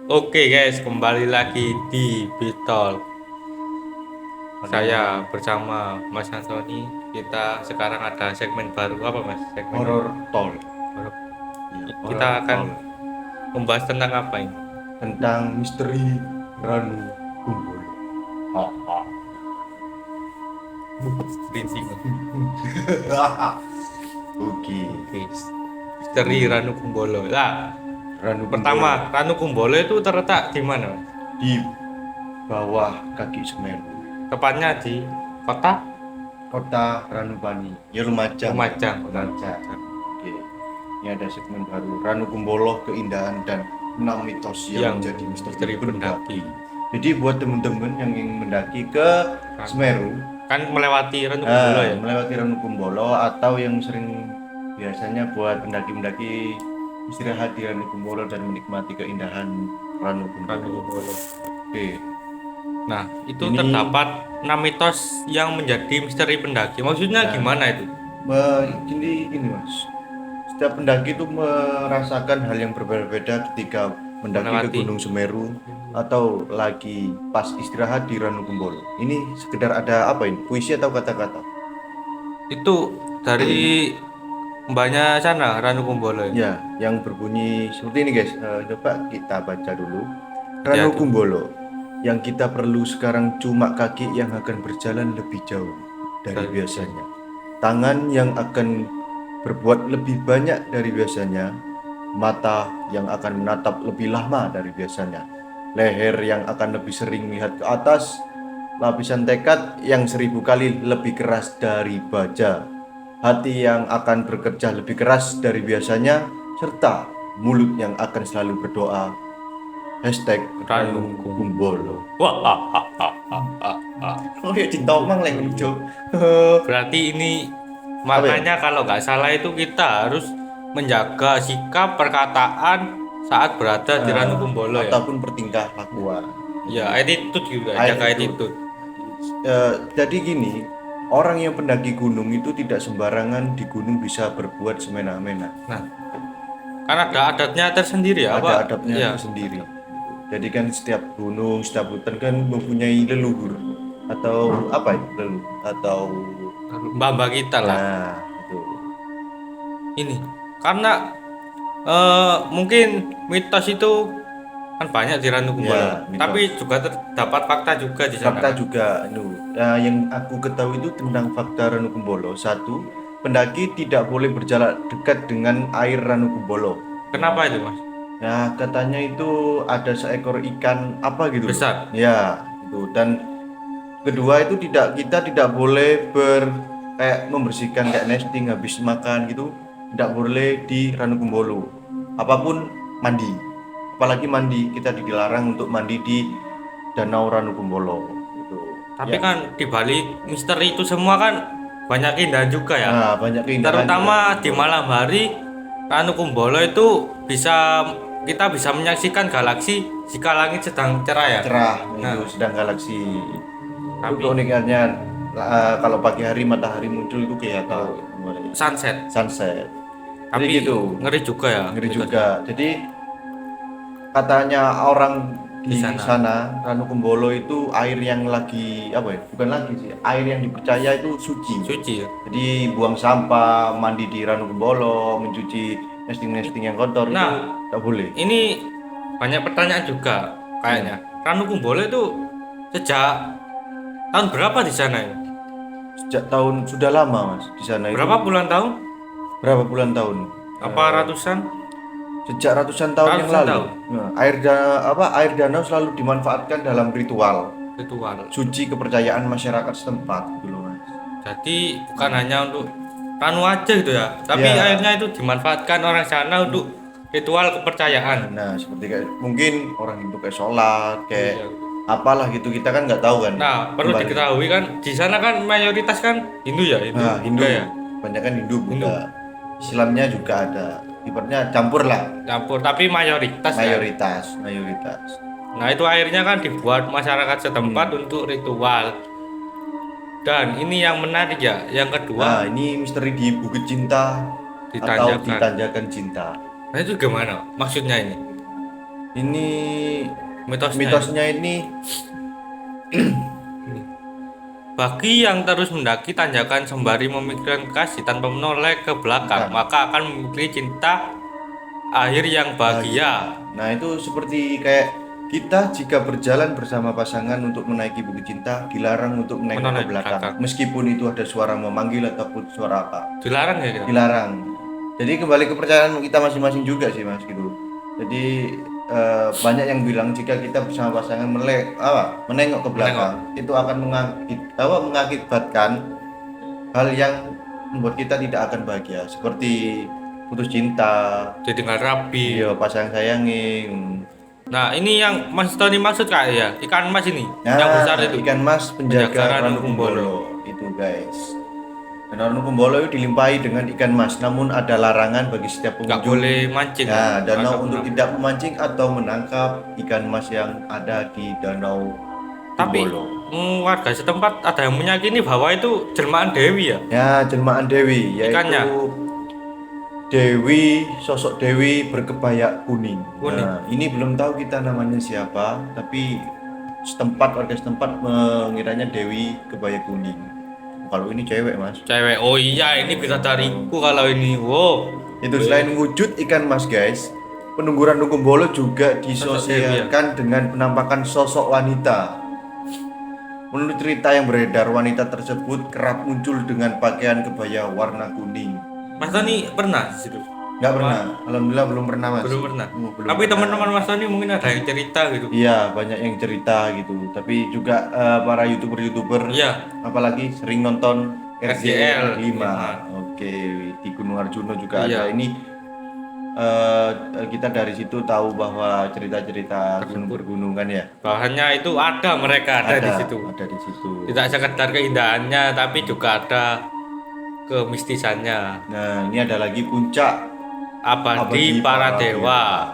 Oke guys, kembali lagi di Bitol. Saya bersama Mas Antoni. Kita sekarang ada segmen baru apa Mas? Segmen Horror Talk. baru. Iya, Kita Horror akan Talk membahas tentang apa ini? tentang misteri Ranu Kumbul. Ha, ha. Rinsing. Oke, Oke. Misteri Ranu Kumbolo. Lah, Ranu Kumbolo pertama Ranu Kumbolo itu terletak di mana, Mas? di bawah kaki Semeru, Tepatnya di kota kota Ranupani, ya Lumajang. Lumajang. Lumajang. Oke, ini ada segmen baru Ranu Kumbolo, keindahan dan 6 mitos yang menjadi misteri pendaki. Jadi buat teman-teman yang ingin mendaki ke Semeru, Kan melewati Ranu Kumbolo ya. melewati Ranu Kumbolo atau yang sering biasanya buat pendaki-pendaki istirahat di Ranu Kumbolo dan menikmati keindahan Ranu Ranu Kumbolo. Kumbolo. Oke, Nah, itu Ini- terdapat 6 mitos yang menjadi misteri pendaki. Maksudnya Ya. gimana itu? gini Mas, setiap pendaki itu merasakan hal yang berbeda-beda ketika mendaki ke Melewati. Gunung Semeru atau lagi pas istirahat di Ranu Kumbolo. Ini sekedar ada apa ini? Puisi atau kata-kata? Itu dari mbaknya sana, Ranu Kumbolo. Ya, yang berbunyi seperti ini guys. Coba kita baca dulu. Hati-hati. Ranu Kumbolo, yang kita perlu sekarang cuma kaki yang akan berjalan lebih jauh dari biasanya. Tangan yang akan berbuat lebih banyak dari biasanya. Mata yang akan menatap lebih lama dari biasanya. Leher yang akan lebih sering melihat ke atas. Lapisan tekad yang 1000 kali lebih keras dari baja. Hati yang akan bekerja lebih keras dari biasanya, serta mulut yang akan selalu berdoa. Hashtag Ranu Kumbolo. Wah, Oh ya cintomang lah yang lucu. berarti ini makanya kalau nggak salah itu kita harus menjaga sikap perkataan saat berada di Ranu Kumbolo ya. Ataupun bertingkah lakuan. Ya, attitude juga, jaga attitude. Jadi gini, orang yang pendaki gunung itu tidak sembarangan di gunung bisa berbuat semena-mena. Nah, kan ada adatnya tersendiri ya, Ada Pak? adabnya Ya. sendiri. Jadi kan setiap gunung, setiap hutan kan mempunyai leluhur atau apa ya leluhur atau Mbak-mbak kita lah. nah itu. Ini karena mungkin mitos itu kan banyak di Ranu Kumbolo, Ya, mitos. tapi juga terdapat fakta juga di sana. Fakta juga, yang aku ketahui itu tentang fakta Ranu Kumbolo. Satu, pendaki tidak boleh berjalan dekat dengan air Ranu Kumbolo. Kenapa itu, Mas? Nah, katanya itu ada seekor ikan apa gitu. Besar. Ya, itu. Dan kedua itu kita tidak boleh kayak membersihkan kayak nesting habis makan gitu. Tidak boleh di Ranu Kumbolo. Apapun mandi. Apalagi mandi, kita dilarang untuk mandi di Danau Ranu Kumbolo gitu. Tapi Ya. kan di balik misteri itu semua kan banyak keindahan juga ya. Nah, banyak keindahan Terutama juga. di malam hari Ranu Kumbolo itu kita bisa menyaksikan galaksi jika langit sedang cerah ya. Cerah Nah. itu sedang galaksi. Tapi Itu keunikannya kalau pagi hari matahari muncul itu kelihatan sunset. sunset. Tapi Jadi gitu. ngeri juga ya. Ngeri mitos. juga. Jadi katanya orang di Di sana. sana Ranu Kumbolo itu air yang lagi apa ya? Bukan lagi sih. Air yang dipercaya itu suci. Suci ya. Jadi buang sampah, mandi di Ranu Kumbolo, mencuci nesting-nesting yang kotor itu Nah, tak boleh. ini banyak pertanyaan juga kayaknya. Ranu Kumbolo itu sejak tahun berapa di sana ya? Sejak tahun sudah lama Mas di sana itu. Berapa puluhan tahun? Berapa bulan tahun? Apa ratusan? Sejak ratusan tahun yang Ratusan lalu. tahun. Nah, air danau selalu dimanfaatkan dalam ritual Ritual. suci kepercayaan masyarakat setempat gitu loh Mas. Jadi bukan hanya untuk Ranu aja gitu ya, tapi Ya. airnya itu dimanfaatkan orang sana untuk ritual kepercayaan. Nah, seperti kayak mungkin orang Hindu kayak sholat, kayak Iya. apalah gitu kita kan nggak tahu kan. Nah, perlu Kembali. diketahui kan di sana kan mayoritas kan Hindu ya, Hindu. Nah, Hindu. Buddha ya. Banyak kan Hindu, Hindu. Buddha. Islamnya juga ada. Ibaratnya campur lah. Campur, tapi mayoritas ya. Mayoritas. Nah, itu airnya kan dibuat masyarakat setempat untuk ritual. Dan ini yang menarik ya, yang Nah, kedua ini misteri di Bukit Cinta atau ditanjakan. di Tanjakan Cinta. Nah, itu gimana maksudnya ini? Ini Mitosnya. mitosnya ini Bagi yang terus mendaki tanjakan sembari memikirkan kasih tanpa menoleh ke belakang, Bukan. maka akan memiliki cinta akhir yang bahagia. Nah, itu seperti kayak kita jika berjalan bersama pasangan untuk menaiki bukit cinta, dilarang untuk menengok Menoleh ke ke belakang. belakang. Meskipun itu ada suara memanggil ataupun suara apa, Dilarang ya gitu. dilarang. Jadi kembali ke kepercayaan kita masing-masing juga sih Mas gitu. Jadi banyak yang bilang jika kita bersama pasangan menengok ke belakang, itu akan mengakibatkan hal yang membuat kita tidak akan bahagia, seperti putus cinta, Ditinggal rapi. iya pasangan sayangi. Nah, ini yang Mas Tony maksud kak ya, ikan mas ini, Nah, yang besar itu. ikan mas Penjaga penjaga Ranu Ranu Kumbolo itu guys. Dan Ranu Kumbolo itu dilimpahi dengan ikan mas, namun ada larangan bagi setiap Nggak pengunjung. boleh mancing. Nah, danau Atau untuk menang. tidak memancing atau menangkap ikan mas yang ada di danau Tapi Kumbolo. warga setempat ada yang meyakini bahwa itu jelmaan Dewi ya. Ya, jelmaan Dewi, yaitu Ikannya? Dewi, sosok Dewi berkebaya kuning. Kuning. Nah, ini belum tahu kita namanya siapa, tapi warga setempat mengiranya Dewi kebaya kuning. Kalau ini cewek mas. Cewek. Oh iya, ini bidadariku kalau ini. Wow. Itu selain wujud ikan mas guys, penunggu Ranu Kumbolo juga disosialkan dengan penampakan sosok wanita. Menurut cerita yang beredar, wanita tersebut kerap muncul dengan pakaian kebaya warna kuning. Mas Tony pernah di situ? Nggak pernah, alhamdulillah belum pernah mas. Belum pernah. Belum Tapi pernah. teman-teman Mas Tony mungkin ada yang cerita gitu. Iya, banyak yang cerita gitu. Tapi juga para youtuber Iya. apalagi sering nonton RJL 5. Oke, di Gunung Arjuna juga Iya. ada. Ini kita dari situ tahu bahwa cerita-cerita gunung pergunungan ya. Bahannya itu ada, mereka ada di situ. Ada di situ. Tidak sekedar keindahannya, tapi juga ada kemistisannya. Nah, ini ada lagi puncak Abadi para dewa.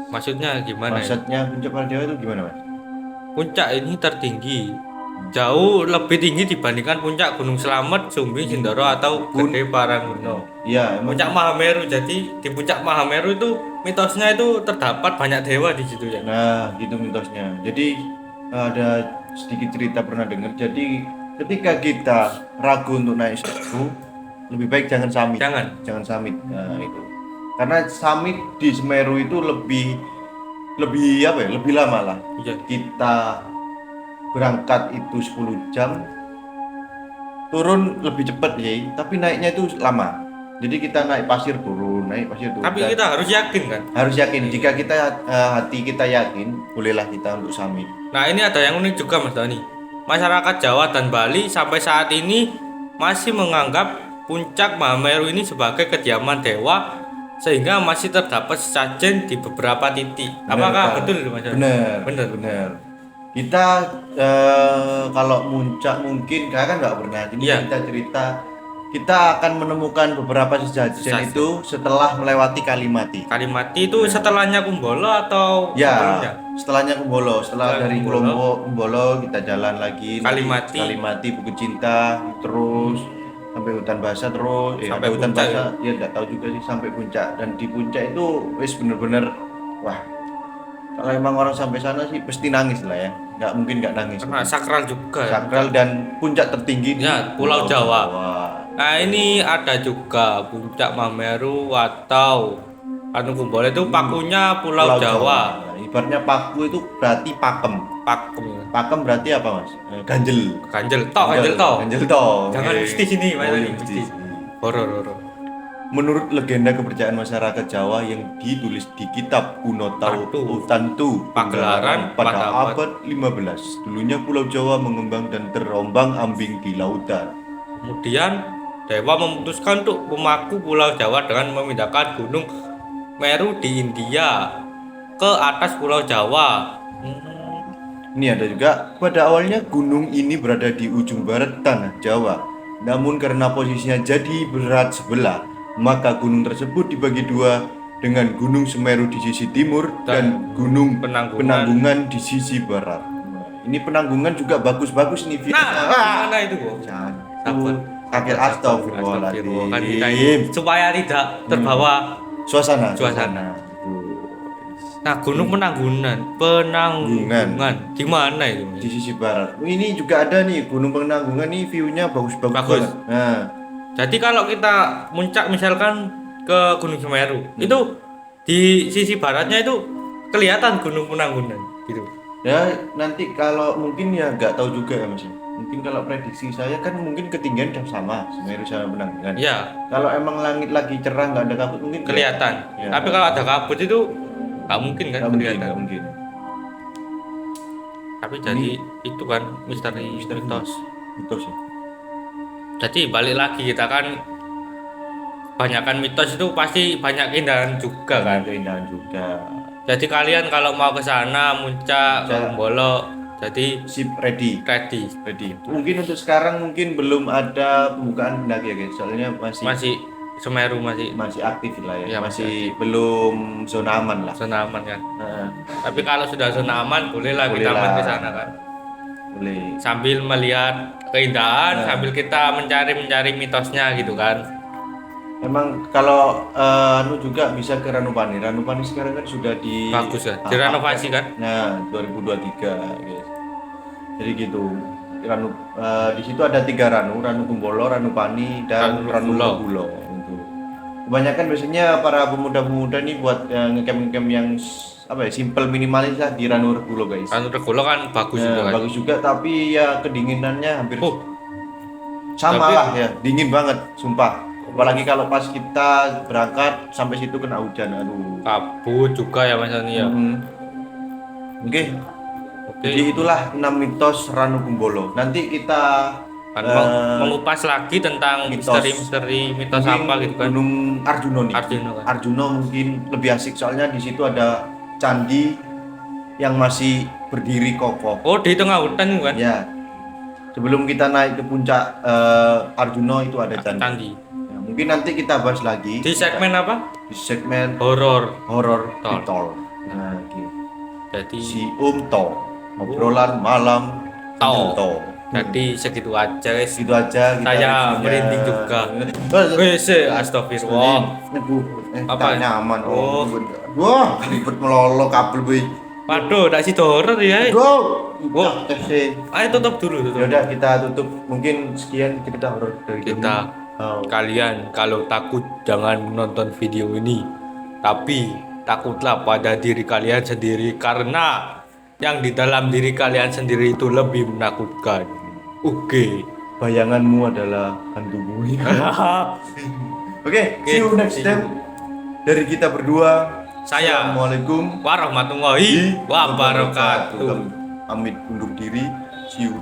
Maksudnya gimana ya? Maksudnya puncak para dewa itu gimana mas? Puncak ini tertinggi, jauh lebih tinggi dibandingkan puncak Gunung Slamet, Sumbing, Sindoro atau Gede Paranggono. Iya, emang Puncak Mahameru. Jadi di puncak Mahameru itu mitosnya itu terdapat banyak dewa di situ ya. Nah, gitu mitosnya. Jadi ada sedikit cerita pernah dengar. Jadi ketika kita ragu untuk naik Semeru, lebih baik jangan summit. Jangan summit. Nah, itu. Karena summit di Semeru itu lebih apa ya? Lebih lama lah. Iya. Kita berangkat itu 10 jam. Turun lebih cepat ya, tapi naiknya itu lama. Jadi kita naik pasir turun. Tapi kita harus yakin kan. Harus yakin. Jika kita hati kita yakin, bolehlah kita untuk summit. Nah, ini ada yang unik juga Mas Dani. Masyarakat Jawa dan Bali sampai saat ini masih menganggap puncak Mahameru ini sebagai kediaman dewa, sehingga masih terdapat sesajen di beberapa titik. Apakah betul Mas Dani? Benar. Kita kalau puncak mungkin kakak nggak pernah. Jadi Iya. kita cerita kita akan menemukan beberapa sesajen itu setelah melewati Kalimati. Kalimati itu setelahnya Kumbolo atau sebelumnya? Ya, setelahnya Kumbolo. Setelah Setelah dari Kumbolo kita jalan lagi Kalimati. Bukit Cinta, terus sampai hutan basah terus Sampai ada hutan puncak basah ya nggak tahu juga sih sampai puncak. Dan di puncak itu wis bener-bener wah, kalau emang orang sampai sana sih pasti nangis lah ya, nggak mungkin nggak nangis. Karena sakral juga. Sakral dan puncak tertinggi di Ya, Pulau Jawa. Nah, ini ada juga puncak Mahameru atau Ranu Kumbolo itu pakunya Pulau Jawa. Nah, ibaratnya paku itu berarti pakem. Pakem. Pakem berarti apa mas? Ganjel. Ganjel toh. Jangan Oke. mesti sini, Oh, iya, mesti. mesti. Horor. Menurut legenda kepercayaan masyarakat Jawa yang ditulis di kitab kuno Tantu Pagelaran pada abad 15, dulunya Pulau Jawa mengembang dan terombang-ambing di lautan. Kemudian dewa memutuskan untuk memaku Pulau Jawa dengan memindahkan Gunung Meru di India ke atas Pulau Jawa. Ini ada juga, pada awalnya gunung ini berada di ujung barat tanah Jawa. Namun karena posisinya jadi berat sebelah, maka gunung tersebut dibagi dua dengan Gunung Semeru di sisi timur dan Gunung Penanggungan di sisi barat. Ini Penanggungan juga bagus-bagus nih. Nah, gimana itu kok? Sabar. Kakek astagfirullahaladzim. Supaya tidak terbawa suasana. Suasana. Nah, Gunung Penanggungan di mana itu? di sisi barat. Ini juga ada nih Gunung Penanggungan nih, view-nya bagus-bagus Bagus. banget. Nah, Jadi kalau kita muncak misalkan ke Gunung Semeru, itu di sisi baratnya itu kelihatan Gunung Penanggungan gitu. ya nanti kalau mungkin ya nggak tahu juga ya Mas. Mungkin kalau prediksi saya kan mungkin ketinggian udah sama Semeru sama Penanggungan. Ya, Kalau emang langit lagi cerah nggak ada kabut mungkin kelihatan. Ya. Tapi kalau ada kabut itu nggak mungkin kan nggak mungkin, kelihatan. nggak mungkin. Tapi jadi itu kan misteri mitos. Mitos ya. Jadi balik lagi kita kan kebanyakan mitos itu pasti banyak keindahan juga kan. Keindahan juga. Jadi kalian kalau mau ke sana muncak ke Kumbolo, jadi Sip, ready. ready. Mungkin untuk sekarang mungkin belum ada pembukaan pendaki ya guys. Soalnya Masih Semeru masih aktif lah ya. Ya, masih belum zona aman lah. zona aman kan. Nah, Tapi kalau sudah zona aman bolehlah kita Bolehlah. main ke sana kan. boleh. Sambil melihat keindahan, sambil kita mencari mitosnya gitu kan. Emang kalau juga bisa ke Ranupani. Ranupani sekarang kan sudah Bagus ya, direnovasi kan. Nah, 2023 guys. Jadi gitu. Di situ ada 3 Ranu Kumbolo, Ranupani, dan Ranu Ranu Kumbolo. Kumbolo. Kebanyakan biasanya para pemuda-pemuda nih buat ngecamp yang simple minimalis lah di Ranu Regulo guys. Ranu Regulo kan bagus Nah, itu kan. bagus juga tapi ya kedinginannya hampir Oh, sama tapi- lah ya, dingin banget sumpah. Apalagi kalau pas kita berangkat sampai situ kena hujan, aduh. kabut juga ya Mas Ani ya. Oke. Oke. Jadi itulah 6 mitos Ranu Kumbolo. Nanti kita Kan eh, mengupas lagi tentang mitos. misteri mitos mungkin apa gitu kan. Gunung Arjuno nih. Arjuno kan. Arjuno mungkin lebih asik soalnya di situ ada candi yang masih berdiri kokoh. Oh, di tengah hutan kan. Ya. Sebelum kita naik ke puncak Arjuno itu ada candi. Candi. Ya, mungkin nanti kita bahas lagi Di segmen apa? di segmen Horor. horor Tol. Tol. Nah, gitu. Jadi Si Tol. Obrolan malam Tol. Tol. Jadi segitu aja guys. Gitu aja kita Saya reviewnya. merinding juga. Oh, Wes, astagfirullah. Apa Apa? nyaman? Oh. Wah, ribet melolo kabel boy. Waduh, tak sih horor ya. Wow. Wow. Ayo tutup dulu Ya tutup. udah kita tutup. Mungkin sekian cerita horor dari Kita Oh. kalian kalau takut jangan menonton video ini. Tapi takutlah pada diri kalian sendiri karena yang di dalam diri kalian sendiri itu lebih menakutkan. Oke. Bayanganmu adalah hantumu. Oke, see you next time. Dari kita berdua. Saya Assalamualaikum warahmatullahi wabarakatuh. Kami pamit undur diri. See you.